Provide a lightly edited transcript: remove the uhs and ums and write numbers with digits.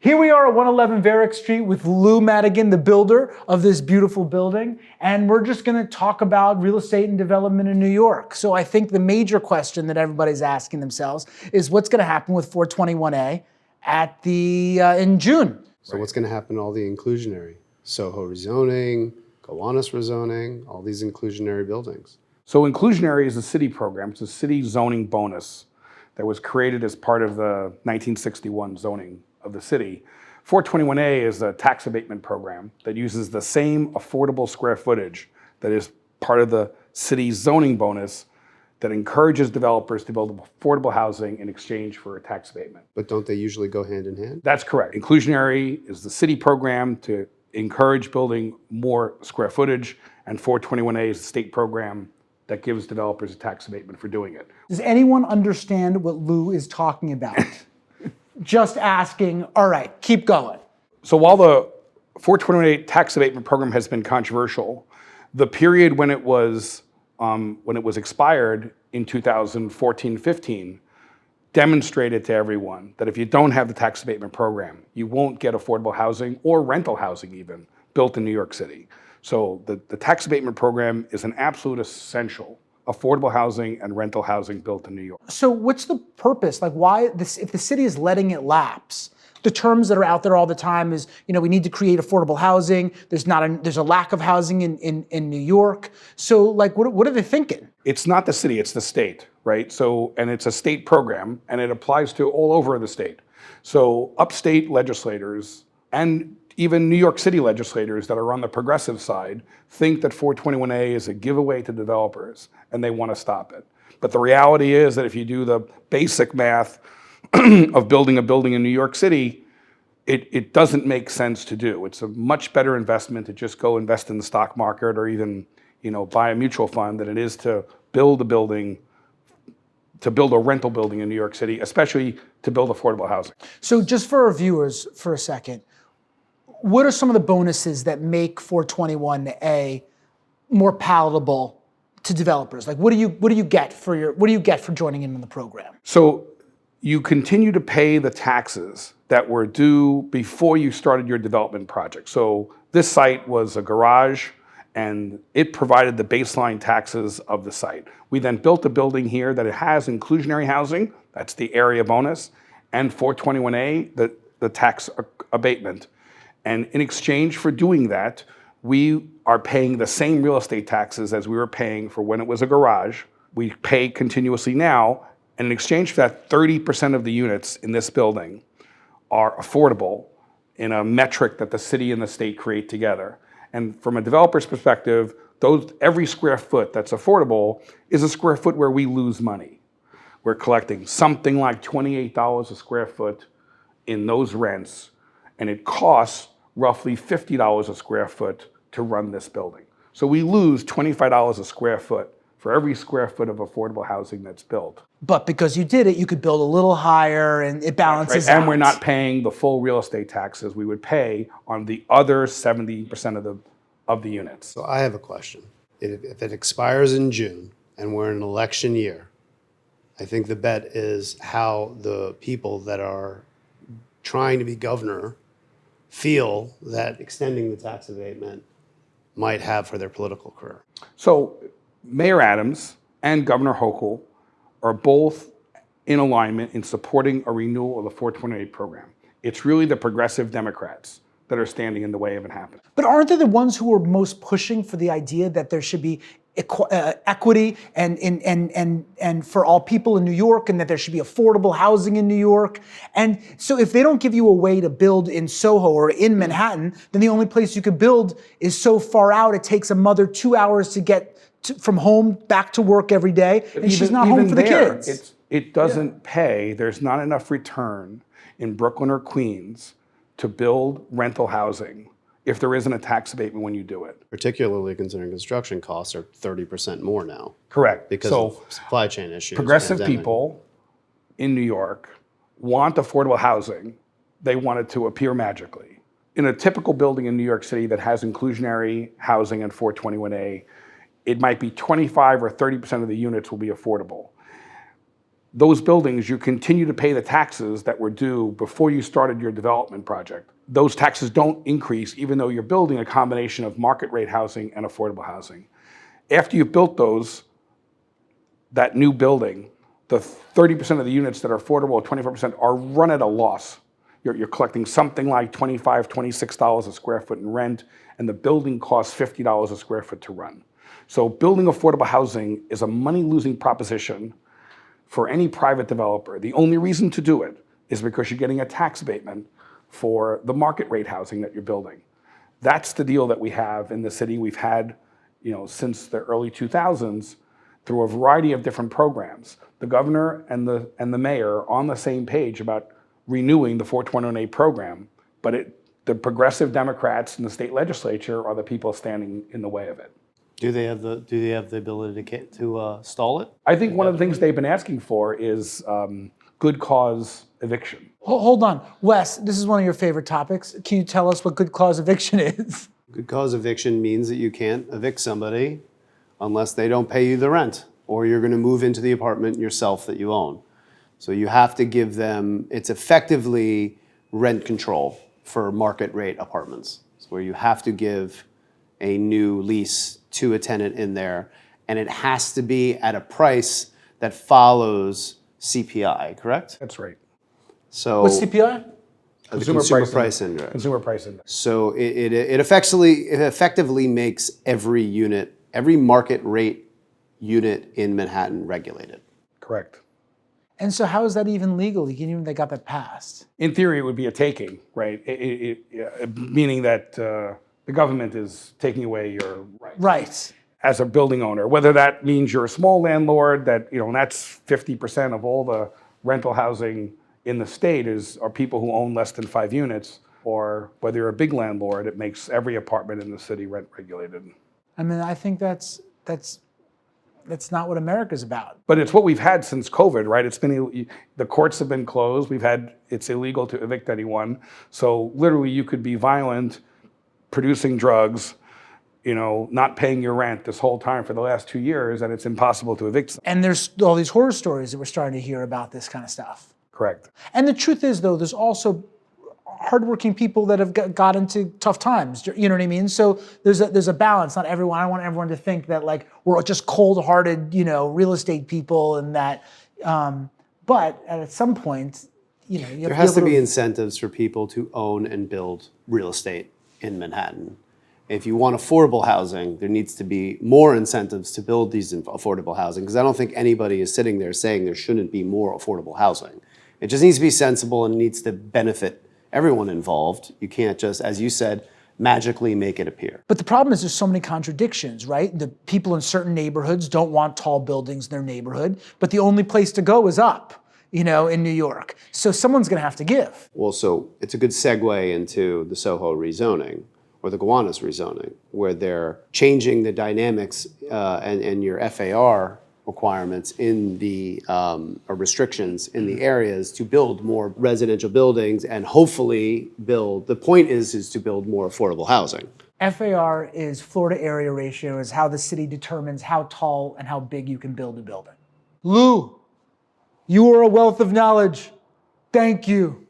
Here we are at 111 Varick Street with Lou Madigan, the builder of this beautiful building, and we're just going to talk about real estate and development in New York. So I think the major question that everybody's asking themselves is what's going to happen with 421A in June? So what's going to happen to all the inclusionary? Soho rezoning, Gowanus rezoning, all these inclusionary buildings. So inclusionary is a city program. It's a city zoning bonus that was created as part of the 1961 zoning of the city. 421A is a tax abatement program that uses the same affordable square footage that is part of the city's zoning bonus that encourages developers to build affordable housing in exchange for a tax abatement. But don't they usually go hand in hand? That's correct. Inclusionary is the city program to encourage building more square footage, and 421A is the state program that gives developers a tax abatement for doing it. Does anyone understand what Lou is talking about? Just asking, all right, keep going. So while the 421A tax abatement program has been controversial, the period when it was expired in 2014-15 demonstrated to everyone that if you don't have the tax abatement program, you won't get affordable housing or rental housing even built in New York City. So the tax abatement program is an absolute essential. Affordable housing and rental housing built in New York. So what's the purpose? Like why this, if the city is letting it lapse, the terms that are out there all the time is, we need to create affordable housing. There's a lack of housing in New York. So like, what are they thinking? It's not the city, it's the state, right? So, and it's a state program and it applies to all over the state. So upstate legislators and even New York City legislators that are on the progressive side think that 421A is a giveaway to developers and they want to stop it. But the reality is that if you do the basic math of building a building in New York City, it doesn't make sense to do. It's a much better investment to just go invest in the stock market or even buy a mutual fund than it is to build a building, to build a rental building in New York City, especially to build affordable housing. So just for our viewers for a second, what are some of the bonuses that make 421A more palatable to developers? Like, what do you get for joining in on the program? So you continue to pay the taxes that were due before you started your development project. So this site was a garage and it provided the baseline taxes of the site. We then built a building here that it has inclusionary housing, that's the area bonus, and 421A, the tax abatement. And in exchange for doing that, we are paying the same real estate taxes as we were paying for when it was a garage. We pay continuously now, and in exchange for that, 30% of the units in this building are affordable in a metric that the city and the state create together. And from a developer's perspective, every square foot that's affordable is a square foot where we lose money. We're collecting something like $28 a square foot in those rents, and it costs roughly $50 a square foot to run this building. So we lose $25 a square foot for every square foot of affordable housing that's built. But because you did it, you could build a little higher and it balances out. And we're not paying the full real estate taxes we would pay on the other 70% of the units. So I have a question. If it expires in June and we're in an election year, I think the bet is how the people that are trying to be governor feel that extending the tax abatement might have for their political career. So Mayor Adams and Governor Hoch are both in alignment in supporting a renewal of the 421A program. It's really the progressive Democrats that are standing in the way of it happening. But aren't they the ones who are most pushing for the idea that there should be equity and for all people in New York, and that there should be affordable housing in New York? And so if they don't give you a way to build in Soho or in Manhattan, then the only place you could build is so far out it takes a mother 2 hours to get from home back to work every day, and she's not home for the kids. It doesn't pay. There's not enough return in Brooklyn or Queens to build rental housing if there isn't a tax abatement when you do it. Particularly considering construction costs are 30% more now. Correct. Because of supply chain issues. Progressive people in New York want affordable housing. They want it to appear magically. In a typical building in New York City that has inclusionary housing and 421A, it might be 25 or 30% of the units will be affordable. those buildings, you continue to pay the taxes that were due before you started your development project. Those taxes don't increase even though you're building a combination of market rate housing and affordable housing. After you've built that new building, the 30% of the units that are affordable, 24%, are run at a loss. You're collecting something like $25, $26 a square foot in rent, and the building costs $50 a square foot to run. So building affordable housing is a money-losing proposition for any private developer. The only reason to do it is because you're getting a tax abatement for the market rate housing that you're building. That's the deal that we have in the city. We've had, since the early 2000s through a variety of different programs. The governor and the mayor are on the same page about renewing the 421A program, but the progressive Democrats in the state legislature are the people standing in the way of it. Do they have the ability to stall it? I think one of the things they've been asking for is good cause eviction. Hold on, Wes, this is one of your favorite topics. Can you tell us what good cause eviction is? Good cause eviction means that you can't evict somebody unless they don't pay you the rent, or you're going to move into the apartment yourself that you own. So you have to give them, it's effectively rent control for market rate apartments. It's where you have to give a new lease to a tenant in there, and it has to be at a price that follows CPI, correct? That's right. So What's CPI? Consumer Price Index. Consumer Price Index. So it effectively makes every market rate unit in Manhattan regulated. Correct. And so how is that even legal? They got that passed. In theory, it would be a taking, right? Meaning that the government is taking away your rights. Right. As a building owner, whether that means you're a small landlord, and that's 50% of all the rental housing in the state are people who own less than 5 units, or whether you're a big landlord, it makes every apartment in the city rent regulated. I mean, I think that's not what America's about. But it's what we've had since COVID, right? The courts have been closed. It's illegal to evict anyone. So literally you could be violent, producing drugs, not paying your rent this whole time for the last 2 years, and it's impossible to evict them. And there's all these horror stories that we're starting to hear about this kind of stuff. Correct. And the truth is, though, there's also hardworking people that have got into tough times. You know what I mean? So there's a balance. Not everyone. I don't want everyone to think that we're just cold-hearted, real estate people, and that. But at some point, there has to be incentives for people to own and build real estate in Manhattan. If you want affordable housing, there needs to be more incentives to build these affordable housing, because I don't think anybody is sitting there saying there shouldn't be more affordable housing. It just needs to be sensible and needs to benefit everyone involved. You can't just, as you said, magically make it appear. But the problem is there's so many contradictions, right? The people in certain neighborhoods don't want tall buildings in their neighborhood, but the only place to go is up, in New York. So someone's going to have to give. Well, so it's a good segue into the Soho rezoning, or the Gowanus rezoning, where they're changing the dynamics and your FAR requirements in the or restrictions in the areas to build more residential buildings and hopefully the point is to build more affordable housing. FAR is Florida area ratio, is how the city determines how tall and how big you can build a building. Lou, you are a wealth of knowledge. Thank you.